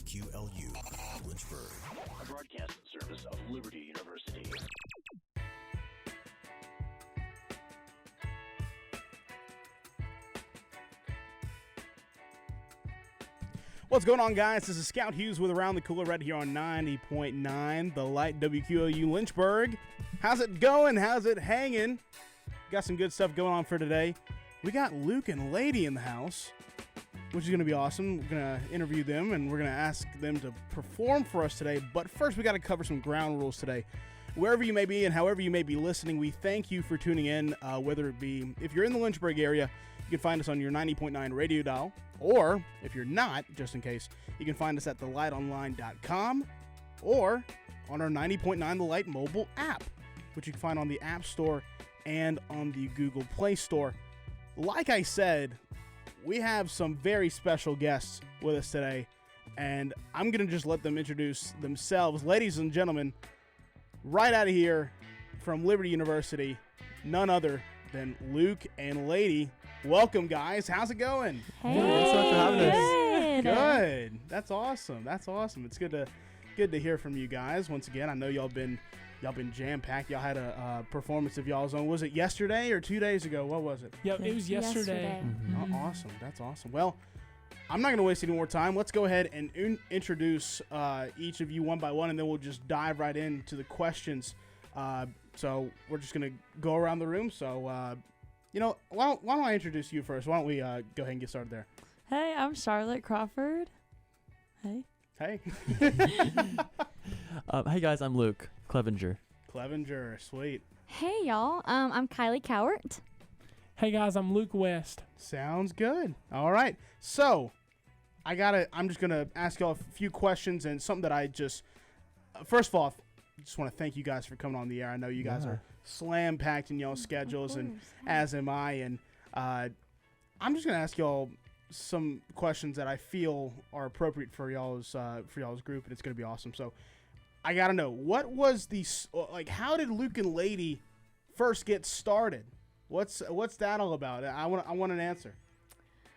WQLU, Lynchburg. A broadcast service of Liberty University. What's going on, guys? This is Scout Hughes with Around the Cooler right here on 90.9 The Light, WQLU Lynchburg. How's it going? How's it hanging? Got some good stuff going on for today. We got Luke and Lady in the house, which is going to be awesome. We're going to interview them, and we're going to ask them to perform for us today. But first, we got to cover some ground rules today. Wherever you may be and however you may be listening, we thank you for tuning in, whether it be, if you're in the Lynchburg area, you can find us on your 90.9 radio dial, or if you're not, just in case, you can find us at thelightonline.com or on our 90.9 The Light mobile app, which you can find on the App Store and on the Google Play Store. Like I said, we have some very special guests with us today, and I'm going to just let them introduce themselves. Ladies and gentlemen, right out of here from Liberty University, none other than Luke and Lady. Welcome, guys. How's it going? Hey, thanks so much for having us. Good. That's awesome. That's awesome. It's good to hear from you guys once again. I know y'all been jam-packed. Y'all had a performance of y'all's own. Was it yesterday or 2 days ago? What was it? Yep, it was yesterday. Oh, awesome. That's awesome. Well, I'm not going to waste any more time. Let's go ahead and introduce each of you one by one, and then we'll just dive right into the questions. So we're just going to go around the room. So, why don't I introduce you first? Why don't we go ahead and get started there? Hey, I'm Charlotte Crawford. Hey. Hey. Hey guys, I'm Luke Clevenger. Clevenger, sweet. Hey, y'all. I'm Kylie Cowart. Hey guys, I'm Luke West. Sounds good. All right. So, I'm just going to ask y'all a few questions and something that I just, first of all, I just want to thank you guys for coming on the air. I know you guys are slam-packed in y'all's schedules, and as am I. And I'm just going to ask y'all some questions that I feel are appropriate for y'all's group, and it's going to be awesome. So, I got to know, what was how did Luke and Lady first get started? What's that all about? I want an answer.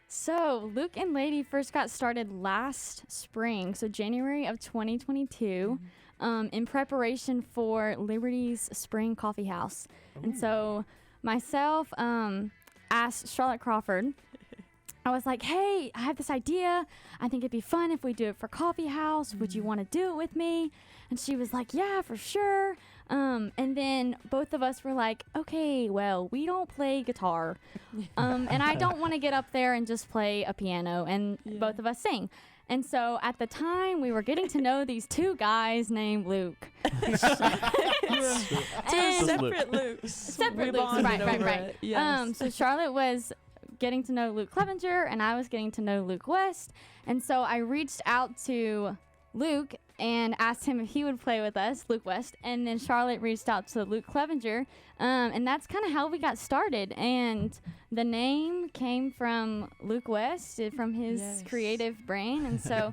So, Luke and Lady first got started last spring, so January of 2022, in preparation for Liberty's Spring Coffee House. Ooh. And so, myself asked Charlotte Crawford. I was like, hey, I have this idea. I think it'd be fun if we do it for Coffee House. Would you want to do it with me? And she was like, yeah, for sure. And then both of us were like, okay, well, we don't play guitar. And I don't want to get up there and just play a piano. And both of us sing. And so at the time, we were getting to know these two guys named Luke. Separate Lukes. Separate Lukes, right. Yes. So Charlotte was getting to know Luke Clevenger, and I was getting to know Luke West. And so I reached out to Luke and asked him if he would play with us, Luke West. And then Charlotte reached out to Luke Clevenger. And that's kind of how we got started. And the name came from Luke West, from his creative brain. And so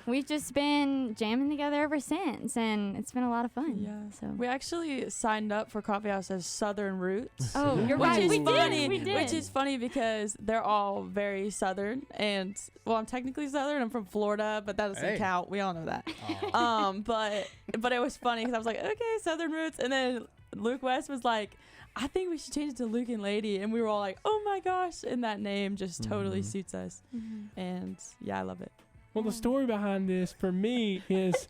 we've just been jamming together ever since. And it's been a lot of fun. Yeah. So we actually signed up for Coffee House as Southern Roots. Oh, you're right. We did. Which is funny because they're all very Southern. And, well, I'm technically Southern. I'm from Florida, but that doesn't count. We all know that. Oh. But it was funny because I was like, okay, Southern Roots. And then Luke West was like, I think we should change it to Luke and Lady. And we were all like, oh my gosh. And that name just totally suits us. And yeah, I love it. Well, the story behind this for me is,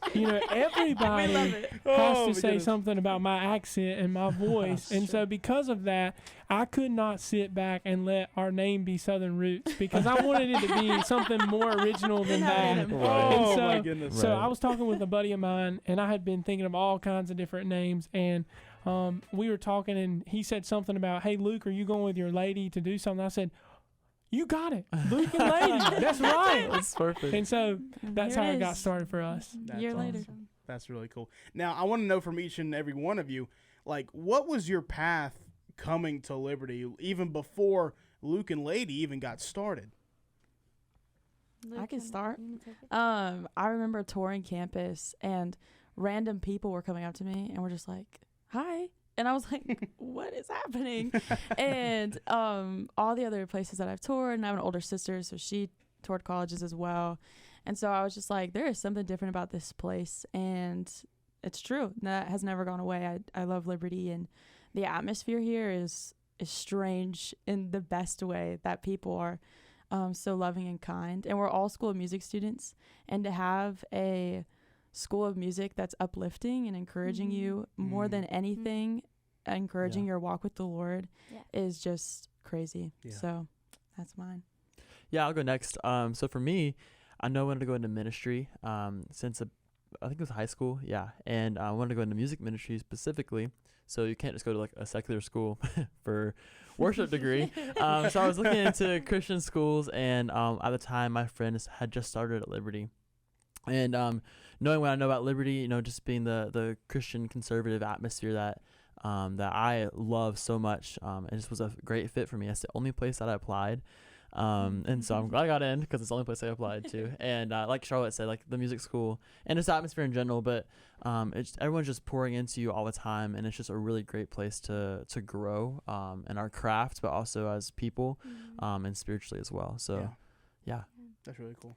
everybody has to say something about my accent and my voice. And so because of that, I could not sit back and let our name be Southern Roots because I wanted it to be something more original than that. Oh, my goodness. So I was talking with a buddy of mine, and I had been thinking of all kinds of different names. And we were talking, and he said something about, hey, Luke, are you going with your lady to do something? I said, you got it. Luke and Lady. That's right. That's perfect. And so that's how it got started for us. That's year awesome. later. That's really cool. Now, I want to know from each and every one of you, what was your path coming to Liberty even before Luke and Lady even got started? I can start. I remember touring campus and random people were coming up to me and were just like, hi. And I was like, what is happening? And all the other places that I've toured, and I have an older sister, so she toured colleges as well. And so I was just like, there is something different about this place. And it's true. That has never gone away. I love Liberty, and the atmosphere here is strange in the best way, that people are so loving and kind. And we're all School of Music students. And to have a School of Music that's uplifting and encouraging you more than anything, encouraging your walk with the Lord is just crazy. So that's mine. Yeah, I'll go next. So for me, I know I wanted to go into ministry since I think it was high school. Yeah. And I wanted to go into music ministry specifically. So you can't just go to like a secular school for worship degree. So I was looking into Christian schools, and at the time my friends had just started at Liberty. And knowing what I know about Liberty, you know, just being the Christian conservative atmosphere that I love so much, it just was a great fit for me. That's the only place that I applied. And so I'm glad I got in because it's the only place I applied to. And like Charlotte said, like the music school and just atmosphere in general, but everyone's just pouring into you all the time, and it's just a really great place to grow in our craft, but also as people and spiritually as well. So yeah. That's really cool.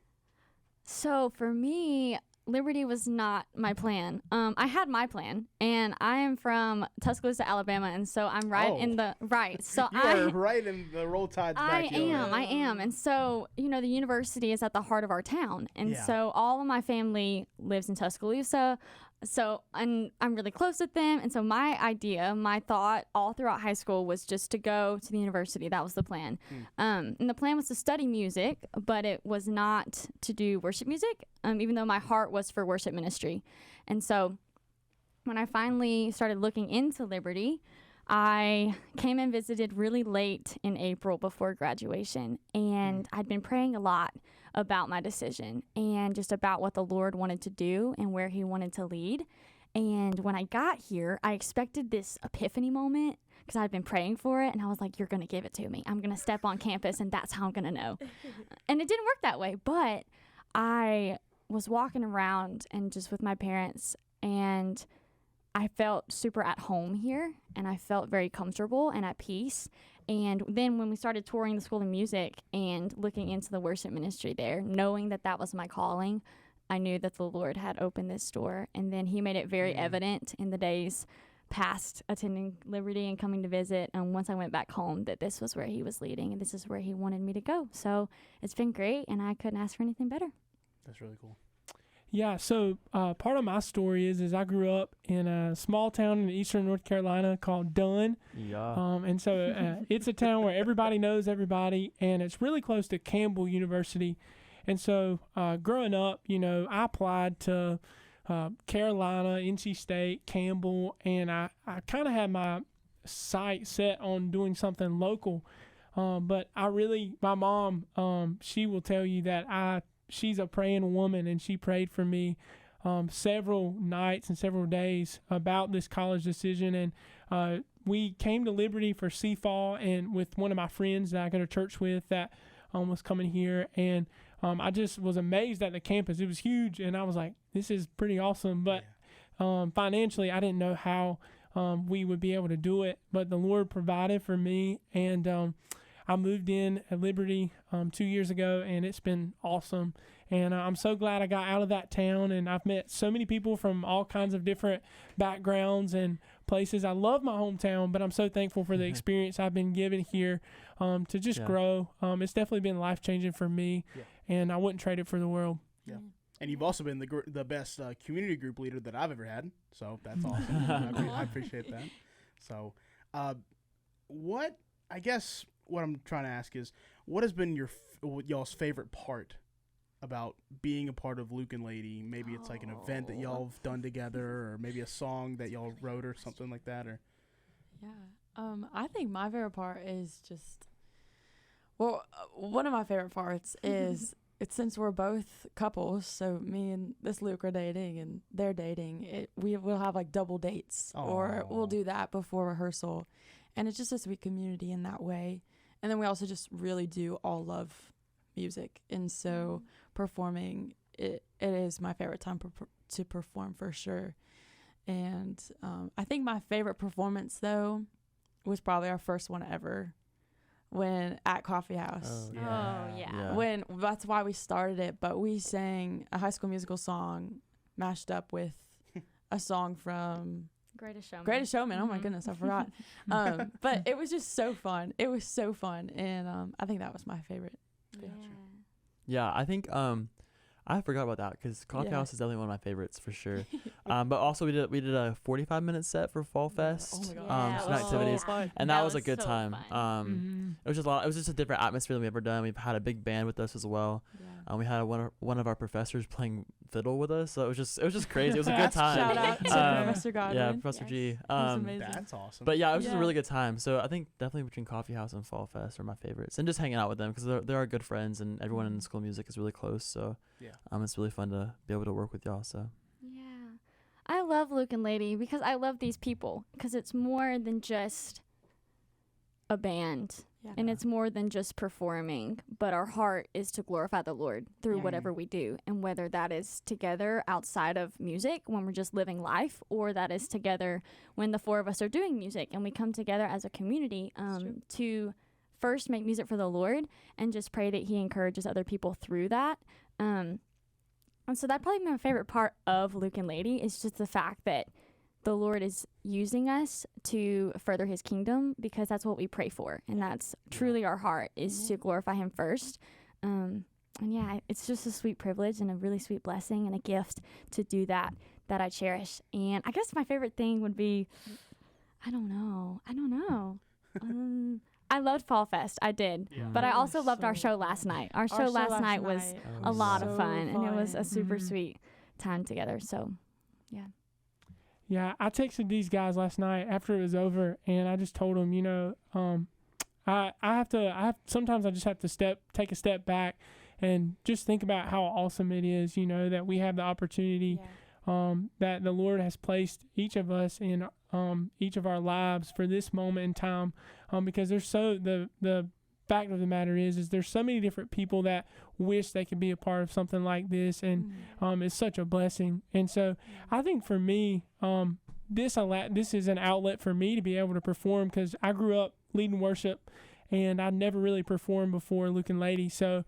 So for me, Liberty was not my plan. I had my plan, and I am from Tuscaloosa, Alabama, and so I'm in the right. So you are right in the Roll Tide's backyard. I am, and so the university is at the heart of our town, and so all of my family lives in Tuscaloosa. So I'm really close with them, and so my thought all throughout high school was just to go to the university. That was the plan. And the plan was to study music, but it was not to do worship music, even though my heart was for worship ministry. And so when I finally started looking into Liberty, I came and visited really late in April before graduation, and I'd been praying a lot about my decision and just about what the Lord wanted to do and where he wanted to lead. And when I got here, I expected this epiphany moment because I'd been praying for it, and I was like, you're going to give it to me. I'm going to step on campus, and that's how I'm going to know. And it didn't work that way, but I was walking around and just with my parents, and I felt super at home here, and I felt very comfortable and at peace. And then when we started touring the School of Music and looking into the worship ministry there, knowing that that was my calling, I knew that the Lord had opened this door. And then he made it very evident in the days past attending Liberty and coming to visit. And once I went back home, that this was where he was leading and this is where he wanted me to go. So it's been great, and I couldn't ask for anything better. That's really cool. Yeah, so part of my story is I grew up in a small town in eastern North Carolina called Dunn. Yeah. And so it's a town where everybody knows everybody, and it's really close to Campbell University. And so growing up, I applied to Carolina, NC State, Campbell, and I kind of had my sight set on doing something local. But my mom, she will tell you that she's a praying woman, and she prayed for me several nights and several days about this college decision. And we came to Liberty for Seafall, and with one of my friends that I go to church with that was coming here. And I just was amazed at the campus. It was huge, and I was like, this is pretty awesome. But financially, I didn't know how we would be able to do it. But the Lord provided for me, and I moved in at Liberty 2 years ago, and it's been awesome. And I'm so glad I got out of that town, and I've met so many people from all kinds of different backgrounds and places. I love my hometown, but I'm so thankful for the experience I've been given here to just grow. It's definitely been life-changing for me, and I wouldn't trade it for the world. Yeah. And you've also been the best community group leader that I've ever had, so that's awesome. I appreciate that. So what I'm trying to ask is, what has been y'all's favorite part about being a part of Luke and Lady? Maybe it's like an event that y'all have done together, or maybe a song that y'all wrote or something like that. Or I think my favorite part is one of my favorite parts is it's since we're both couples, so me and this Luke are dating and they're dating, we will have like double dates, or we'll do that before rehearsal. And it's just a sweet community in that way. And then we also just really do all love music. And so performing, it is my favorite time to perform for sure. And I think my favorite performance, though, was probably our first one ever. when at Coffee House. Oh, yeah. When that's why we started it, but we sang a High School Musical song mashed up with a song from Greatest Showman. Greatest Showman. Oh my goodness, I forgot. But it was just so fun. It was so fun, and I think that was my favorite. Yeah, I think I forgot about that because Coffee House is definitely one of my favorites for sure. But also we did a 45-minute set for Fall Fest. Oh my God. Some activities, and that was a good so time. fun. It was just it was just a different atmosphere than we've ever done. We've had a big band with us as well. Yeah. We had one of our professors playing fiddle with us, so it was just crazy. It was a good time. Shout out to Professor Godwin. Yeah, Professor G. He was amazing. That's awesome. But yeah, it was just a really good time. So I think definitely between Coffee House and Fall Fest are my favorites, and just hanging out with them because they're our good friends, and everyone in school music is really close. So it's really fun to be able to work with y'all. So I love Luke and Lady because I love these people because it's more than just a band. And it's more than just performing, but our heart is to glorify the Lord through whatever we do. And whether that is together outside of music when we're just living life, or that is together when the four of us are doing music and we come together as a community to first make music for the Lord and just pray that he encourages other people through that. And so that probably my favorite part of Luke and Lady is just the fact that the Lord is using us to further his kingdom because that's what we pray for. And that's truly our heart is to glorify him first. And it's just a sweet privilege and a really sweet blessing and a gift to do that I cherish. And I guess my favorite thing would be, I don't know. I loved Fall Fest. I did. Yeah. But I also loved our show last night. Our show last night was a lot of fun. And it was a super sweet time together. So, yeah. Yeah, I texted these guys last night after it was over, and I just told them, sometimes I just have to take a step back and just think about how awesome it is, that we have the opportunity, that the Lord has placed each of us in each of our lives for this moment in time, because the fact of the matter is there's so many different people that wish they could be a part of something like this, and it's such a blessing. And so I think for me, this is an outlet for me to be able to perform because I grew up leading worship and I never really performed before Luke and Lady. So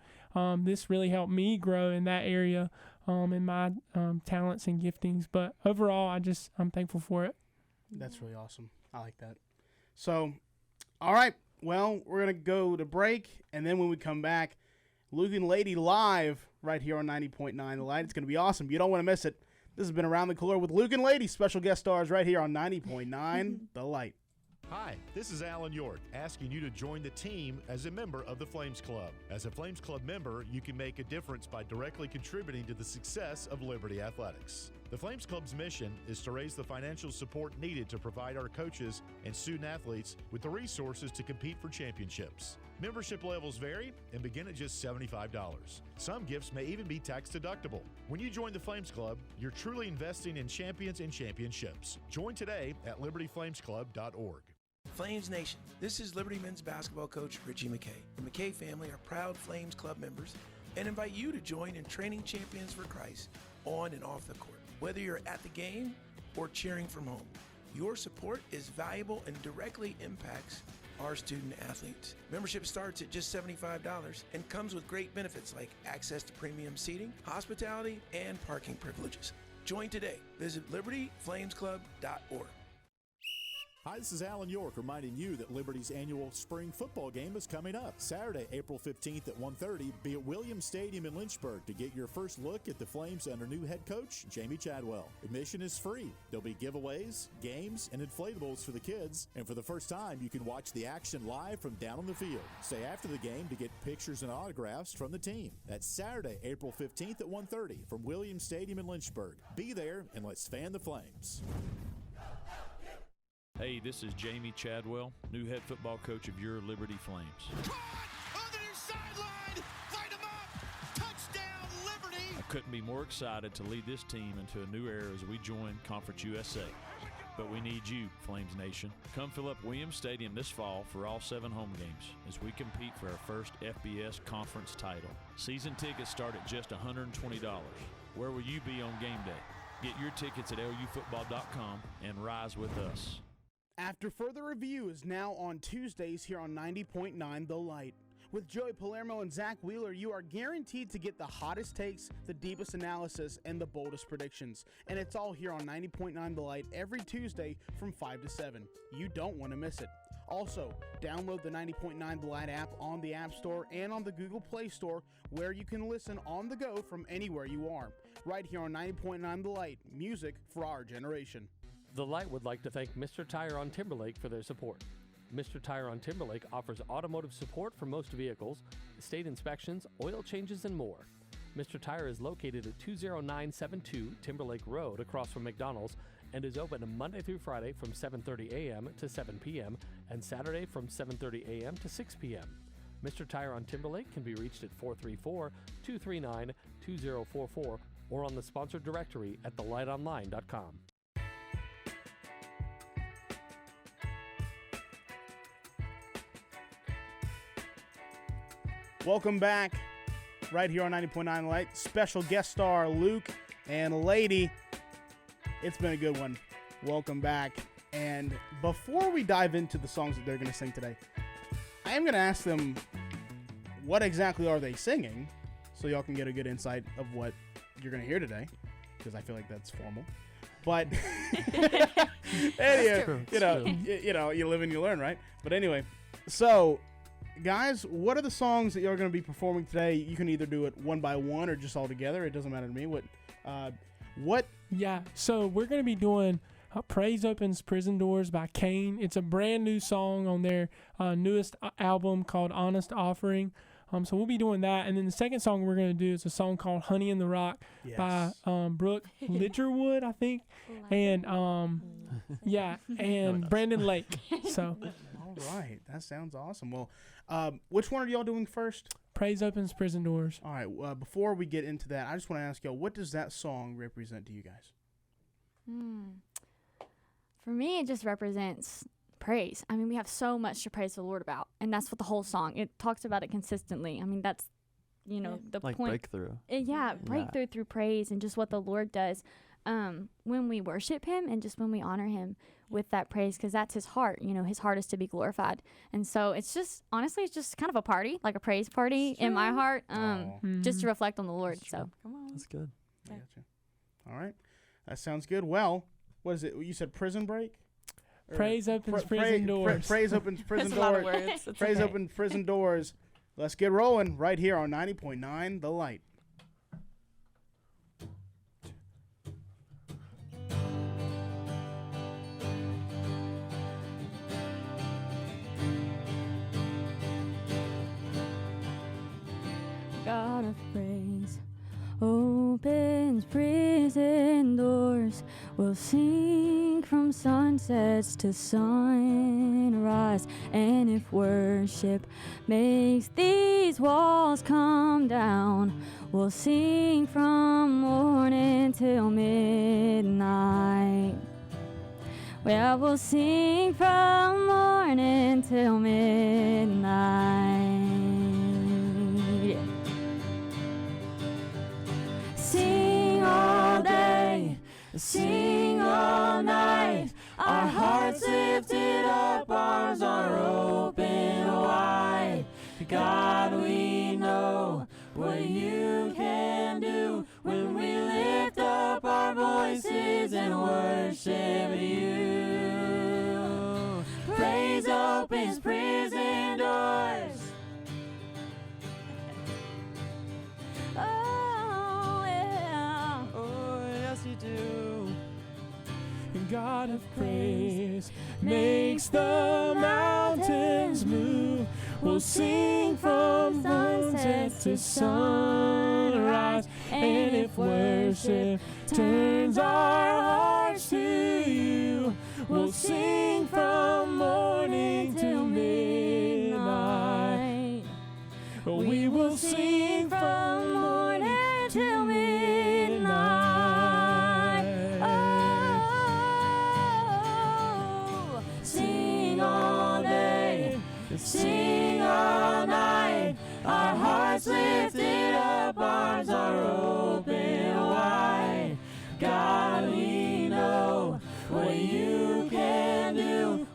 this really helped me grow in that area in my talents and giftings. But overall, I'm thankful for it. That's really awesome. I like that. So, all right. Well, we're going to go to break, and then when we come back, Luke and Lady live right here on 90.9 The Light. It's going to be awesome. You don't want to miss it. This has been Around the Cooler with Luke and Lady, special guest stars right here on 90.9 The Light. Hi, this is Alan York, asking you to join the team as a member of the Flames Club. As a Flames Club member, you can make a difference by directly contributing to the success of Liberty Athletics. The Flames Club's mission is to raise the financial support needed to provide our coaches and student athletes with the resources to compete for championships. Membership levels vary and begin at just $75. Some gifts may even be tax deductible. When you join the Flames Club, you're truly investing in champions and championships. Join today at libertyflamesclub.org. Flames Nation, this is Liberty men's basketball coach Richie McKay. The McKay family are proud Flames Club members and invite you to join in training champions for Christ on and off the court. Whether you're at the game or cheering from home, your support is valuable and directly impacts our student athletes. Membership starts at just $75 and comes with great benefits like access to premium seating, hospitality, and parking privileges. Join today. Visit libertyflamesclub.org. Hi, this is Alan York reminding you that Liberty's annual spring football game is coming up. Saturday, April 15th at 1:30, be at Williams Stadium in Lynchburg to get your first look at the Flames under new head coach, Jamie Chadwell. Admission is free. There'll be giveaways, games, and inflatables for the kids. And for the first time, you can watch the action live from down on the field. Stay after the game to get pictures and autographs from the team. That's Saturday, April 15th at 1:30 from Williams Stadium in Lynchburg. Be there and let's fan the Flames. Hey, this is Jamie Chadwell, new head football coach of your Liberty Flames. On the near sideline, light him up, touchdown Liberty! I couldn't be more excited to lead this team into a new era as we join Conference USA. But we need you, Flames Nation. Come fill up Williams Stadium this fall for all 7 home games as we compete for our first FBS conference title. Season tickets start at just $120. Where will you be on game day? Get your tickets at lufootball.com and rise with us. After Further Review is now on Tuesdays here on 90.9 The Light. With Joey Palermo and Zach Wheeler, you are guaranteed to get the hottest takes, the deepest analysis, and the boldest predictions. And it's all here on 90.9 The Light every Tuesday from 5 to 7. You don't want to miss it. Also, download the 90.9 The Light app on the App Store and on the Google Play Store, where you can listen on the go from anywhere you are. Right here on 90.9 The Light, music for our generation. The Light would like to thank Mr. Tire on Timberlake for their support. Mr. Tire on Timberlake offers automotive support for most vehicles, state inspections, oil changes, and more. Mr. Tire is located at 20972 Timberlake Road across from McDonald's and is open Monday through Friday from 7:30 a.m. to 7 p.m. and Saturday from 7:30 a.m. to 6 p.m. Mr. Tire on Timberlake can be reached at 434-239-2044 or on the sponsored directory at thelightonline.com. Welcome back, right here on 90.9 Light. Special guest star Luke and Lady. It's been a good one. Welcome back. And before we dive into the songs that they're going to sing today, I am going to ask them what exactly are they singing, so y'all can get a good insight of what you're going to hear today, because I feel like that's formal. But anyway, you know, you live and you learn, right? But anyway, so guys, what are the songs that you're going to be performing today? You can either do it one by one or just all together. It doesn't matter to me. What? Yeah, so we're going to be doing Praise Opens Prison Doors by Kane. It's a brand new song on their newest album called Honest Offering. So we'll be doing that. And then the second song we're going to do is a song called Honey in the Rock by Brooke Litcherwood, I think. And, and Brandon Lake. So. All right. That sounds awesome. Well, which one are y'all doing first? Praise Opens Prison Doors. All right. Before we get into that, I just want to ask y'all, what does that song represent to you guys? For me, it just represents praise. I mean, we have so much to praise the Lord about, and that's what the whole song, it talks about it consistently. I mean, that's, the like point. Breakthrough. Breakthrough through praise and just what the Lord does when we worship him and just when we honor him with that praise, because that's his heart. His heart is to be glorified. And so it's just, honestly, it's just kind of a party, like a praise party in my heart, just to reflect on the Lord. So Come on. That's good. I gotcha. All right. That sounds good. Well, what is it? You said Prison Break? Praise Opens Prison Doors. Praise Opens Prison That's a lot of Doors. words. It's Praise okay. Opens Prison Doors. Let's get rolling right here on 90.9 The Light. God of praise opens prison doors. We'll sing from sunsets to sunrise. And if worship makes these walls come down, we'll sing from morning till midnight. Well, we'll sing from morning till midnight. Sing all day, sing all night. Our hearts lifted up, arms are open wide. God, we know what you can do when we lift up our voices and worship you. Praise opens prison doors. Oh, yeah. Oh, yes, you do. God of praise makes the mountains move. We'll sing from sunset to sunrise. And if worship turns our hearts to you, we'll sing from morning till midnight. We will sing from morning till midnight. Oh, sing all day, sing all night. Our hearts lifted up, arms are open wide. God, we know what you can do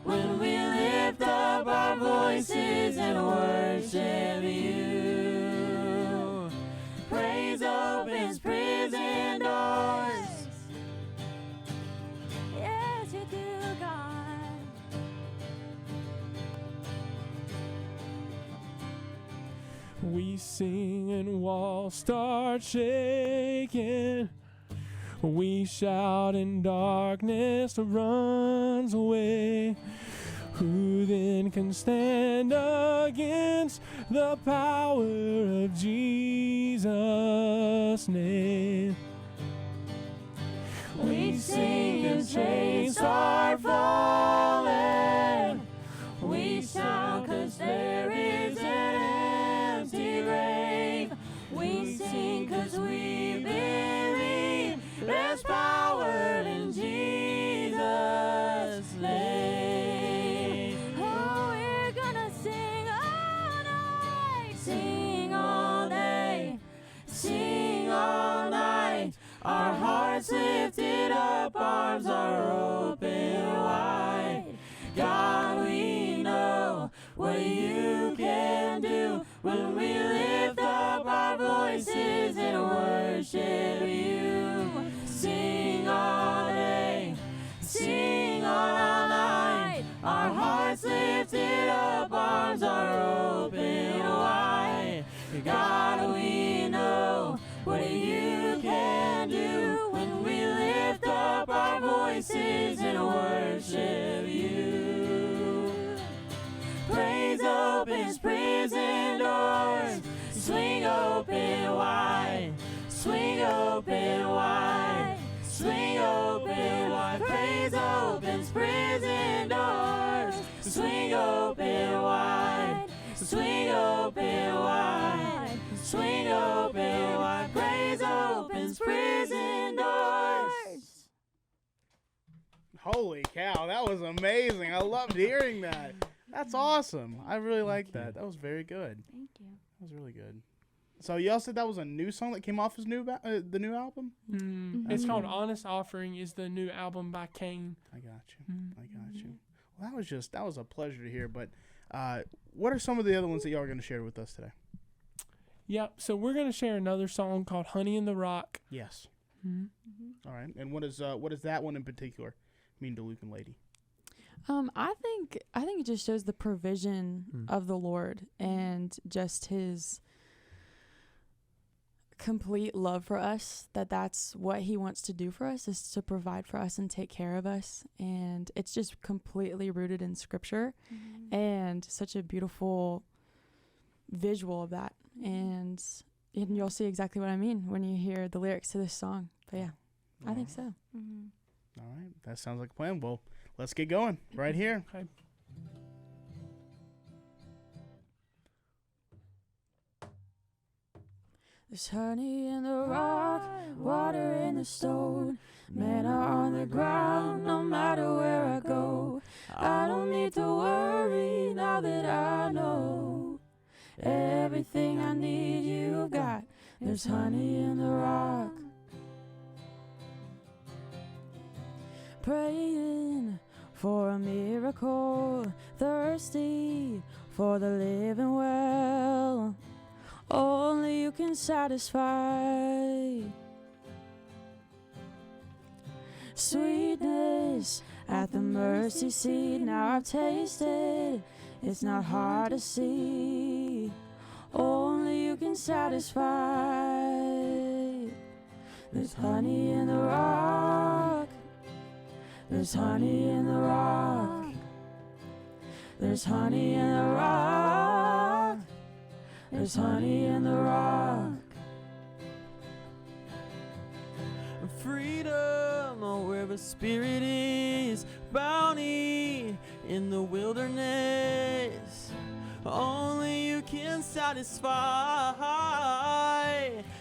We sing and walls start shaking. We shout and darkness runs away. Who then can stand against the power of Jesus' name? We sing and chains start falling. We shout 'cause there is an empty grave. We sing 'cause we believe there's power in Jesus' name. Oh, we're gonna sing all night, sing all day, sing all night. Our hearts lifted up, arms are open wide. God, we know what you can do when we lift up our voices and worship you. Sing all day, sing all night. Our hearts lifted up, arms are open wide. God, we know what you can do when we lift up our voices and worship you. Praise opens prison doors, swing open wide, swing open wide, swing open wide. Praise opens prison doors, swing open wide, swing open wide, swing open wide. Praise opens prison doors. Holy cow, that was amazing. I loved hearing that. That's awesome. I really like that. That was very good. Thank you. That was really good. So y'all said that was a new song that came off his the new album? It's called Honest Offering, is the new album by Kane. I got you. I got you. Well, that was a pleasure to hear. But what are some of the other ones that y'all are going to share with us today? Yep. So we're going to share another song called Honey in the Rock. Yes. All right. And what does that one in particular mean to Luke and Lady? I think it just shows the provision of the Lord and just his complete love for us, that's what he wants to do for us, is to provide for us and take care of us. And it's just completely rooted in scripture and such a beautiful visual of that. And you'll see exactly what I mean when you hear the lyrics to this song. But yeah, I think so. All right. That sounds like a plan. Well, let's get going right here. Okay. There's honey in the rock, water in the stone, manna on the ground, no matter where I go. I don't need to worry now that I know everything I need you've got. There's honey in the rock. Praying for a miracle, thirsty for the living well. Only you can satisfy. Sweetness at the mercy seat, now I've tasted, it's not hard to see. Only you can satisfy. There's honey in the rock. There's honey in the rock. There's honey in the rock. There's honey in the rock. Freedom, oh, where the spirit is, bounty in the wilderness. Only you can satisfy.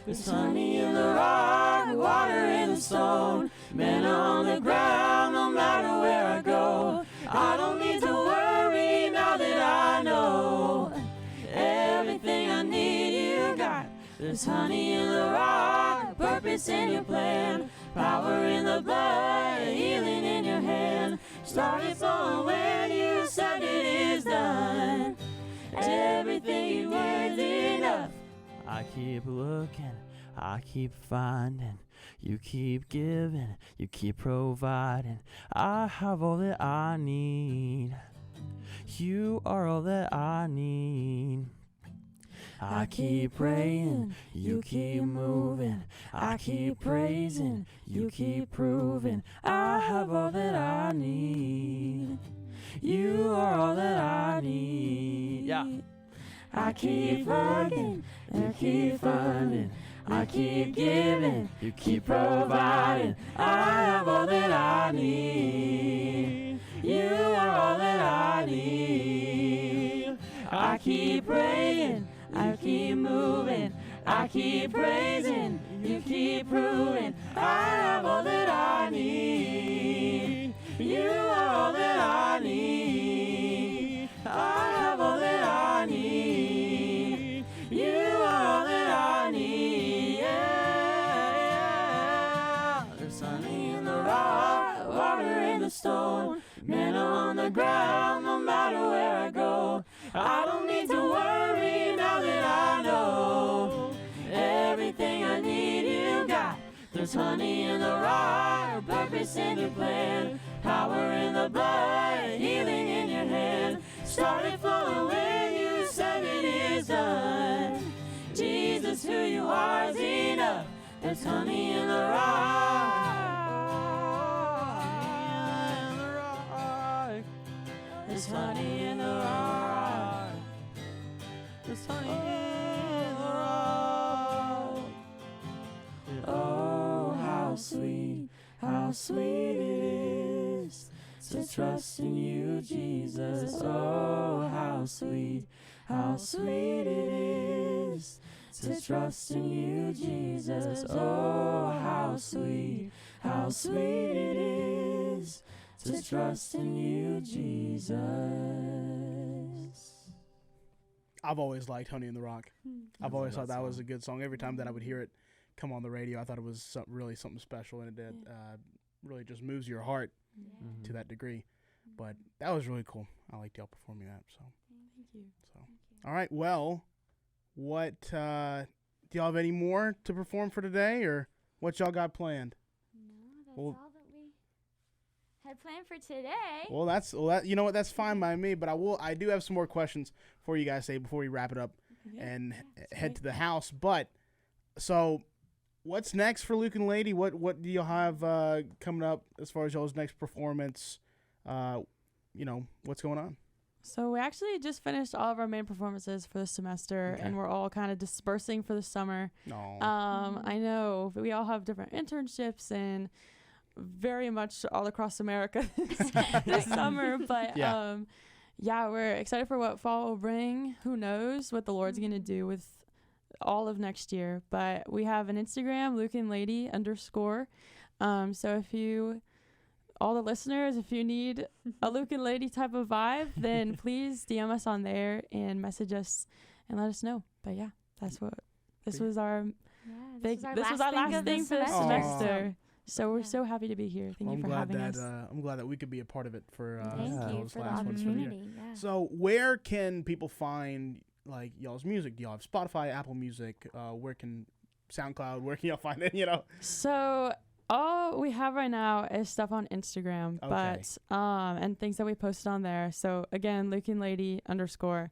There's honey in the rock, water in the stone, manna on the ground, no matter where I go. I don't need to worry now that I know everything I need you got. There's honey in the rock, purpose in your plan, power in the blood, healing in your hand. Started flowing when you said it is done. Everything you need is enough. I keep looking, I keep finding, you keep giving, you keep providing. I have all that I need. You are all that I need. I keep praying, you keep moving. I keep praising, you keep proving. I have all that I need. You are all that I need. Yeah. I keep looking, you keep finding. I keep giving, you keep providing. I have all that I need. You are all that I need. I keep praying, I keep moving. I keep praising, you keep proving. I have all that I need. You are all that I need. I have all that I need. You are all that I need. Yeah. There's honey in the rock, water in the stone, manna on the ground, no matter where I go. I don't need to worry now that I know everything I need you got. There's honey in the rock, purpose in your plan, power in the blood, healing in your hand. Started flowing when you said it is done. Jesus, who you are is enough. There's honey in the rock. There's honey in the rock. There's honey in the rock. Oh, how sweet it is to trust in you, Jesus. Oh, how sweet it is to trust in you, Jesus. Oh, how sweet it is to trust in you, Jesus. I've always liked Honey in the Rock. I've always thought that was a good song. Every time that I would hear it come on the radio, I thought it was really something special, and it really just moves your heart to that degree. But that was really cool. I liked y'all performing that. So, Thank you. All right. Well, what do y'all have any more to perform for today, or what y'all got planned? No, that's all that we had planned for today. Well, you know what? That's fine by me. But I do have some more questions for you guys before we wrap it up and head to the house. But so, what's next for Luke and Lady? What do y'all have coming up as far as y'all's next performance? What's going on? So we actually just finished all of our main performances for the semester, and we're all kind of dispersing for the summer. I know we all have different internships and very much all across America this summer. But we're excited for what fall will bring. Who knows what the Lord's going to do with all of next year. But we have an Instagram, LukeandLady_. So if all the listeners, if you need a Luke and Lady type of vibe, then please DM us on there and message us and let us know. But yeah, this was our last thing for the semester. So we're so happy to be here. Thank you for having us. I'm glad that we could be a part of it for Thank you for the opportunity. Yeah. So where can people find like y'all's music? Do y'all have Spotify, Apple Music? Where can SoundCloud? Where can y'all find it? So all we have right now is stuff on Instagram, but and things that we posted on there. So again, Luke and Lady _.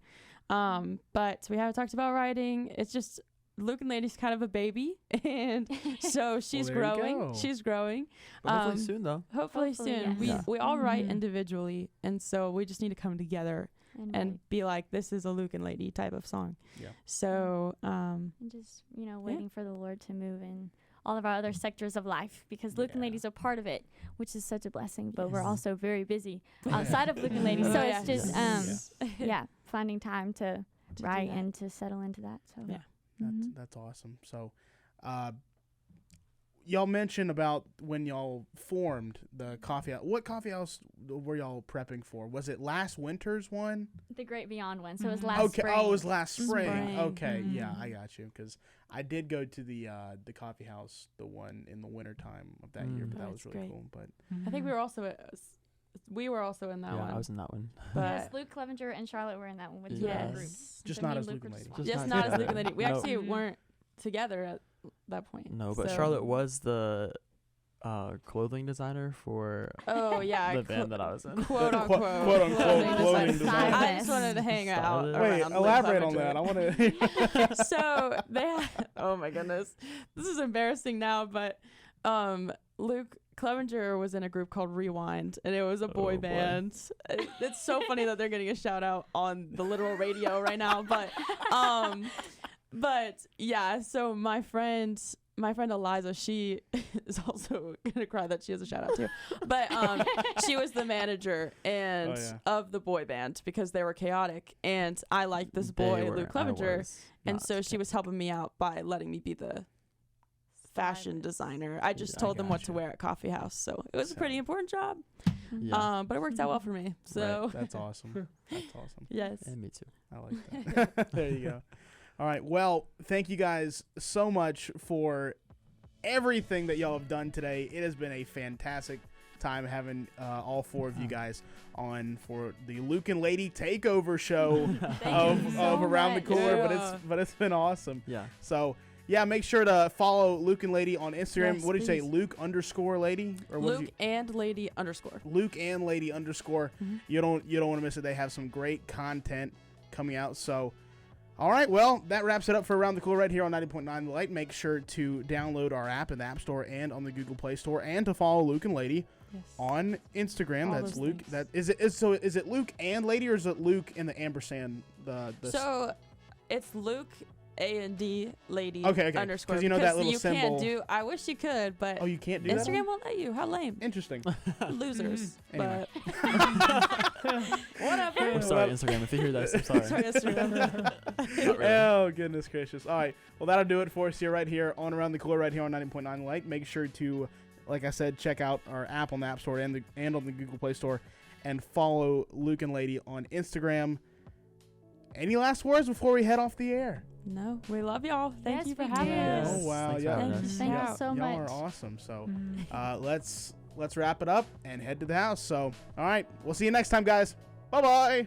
But we haven't talked about writing. It's just Luke and Lady's kind of a baby, and so she's growing. She's growing. But hopefully soon, though. Hopefully soon. Yes. We all write individually, and so we just need to come together and be like, this is a Luke and Lady type of song. Yeah. So and just waiting for the Lord to move in all of our other sectors of life, because Luke and Lady's a part of it, which is such a blessing, but we're also very busy outside of Luke and Lady. So it's just finding time to write and to settle into that. So that's awesome. So y'all mentioned about when y'all formed the coffee house. What coffee house were y'all prepping for? Was it last winter's one? The Great Beyond one. So it was last spring. Oh, it was last spring. Okay, yeah, I got you. Because I did go to the coffee house, the one in the wintertime of that year, but that was really cool. But I think we were also in that one. Yeah, I was in that one. But yes, Luke Clevenger and Charlotte were in that one with the group. Just not as Luke and Lady. Just not as Luke and Lady. We actually weren't together at that point. No, but Charlotte was the collaborator clothing designer for Oh yeah, the band that I was in. quote unquote, quote-unquote clothing designer. I just wanted to hang out. Stylist. Wait, around elaborate on Clevenger. that. I want to. So oh my goodness, this is embarrassing now, but Luke Clevenger was in a group called Rewind, and it was a boy boy. Oh, band. It's so funny that they're getting a shout out on the literal radio right now, but yeah. So my friend Eliza, she is also gonna cry that she has a shout out too, but she was the manager and of the boy band because they were chaotic, and I liked this boy Luke Clevenger, and so she was helping me out by letting me be the fashion designer. I just told them what to wear at Coffee House, so it was a pretty important job. Yeah. But it worked out well for me. So That's awesome. That's awesome. yes. And me too. I like that. There you go. All right. Well, thank you guys so much for everything that y'all have done today. It has been a fantastic time having all four of you guys on for the Luke and Lady Takeover show of Around the Cooler. But it's been awesome. Yeah. So yeah, make sure to follow Luke and Lady on Instagram. Yes, What did you say? please. Luke_Lady or what did Luke and Lady _ Luke and Lady _ You don't want to miss it. They have some great content coming out. So, all right, well, that wraps it up for Around the Cooler right here on 90.9 The Light. Make sure to download our app in the App Store and on the Google Play Store, and to follow Luke and Lady on Instagram. All That's those Luke. things. Is it Luke and Lady, or is it Luke and the ampersand? So it's Luke A&D Lady Okay. _. 'Cause you know that little you symbol. can't do. I wish you could, but Oh, you can't do that? Instagram won't let you. How lame. Interesting. Losers. Anyway. But whatever. I'm sorry, Instagram. If you hear this, I'm sorry. Sorry, Instagram. Oh, goodness gracious. All right. Well, that'll do it for us here, right here on Around the Cooler, right here on 90.9 The Light. Make sure to, like I said, check out our app on the App Store and on the Google Play Store, and follow Luke and Lady on Instagram. Any last words before we head off the air? No, we love y'all. Thank Yes, you for we having do. us. Oh, wow. Thanks for having us. Thank you so y'all much. are awesome. So let's wrap it up and head to the house. So, all right. We'll see you next time, guys. Bye-bye.